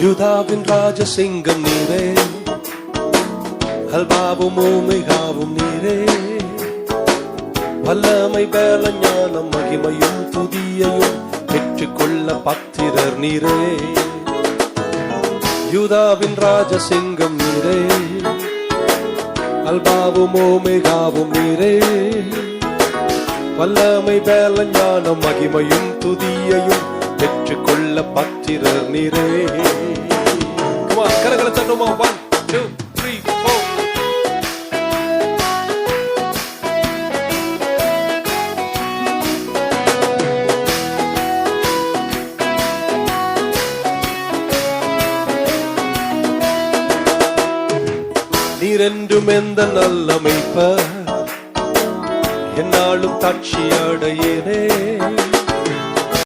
யூதாவின் ராஜசிங்கம் நீரே, அல்பாவும் ஓமைகாவும் நீரே, வல்லமை பேல ஞானம் மகிமையும் துதியையும் பெற்றுக்கொள்ள பத்திரர் நீரே. யூதாவின் ராஜசிங்கம் நீரே, அல்பாவும் ஓமைகாவும் நீரே, வல்லமை பேல ஞானம் மகிமையும் துதியையும் பெற்றுக்கொள்ள பத்திரர் நீரே. கரங்களை தட்டுமா? 1 2 3 4. நீரென்றும் எந்த நல்ல மேய்ப்பர், என்னாலும் தாட்சி அடையேனே.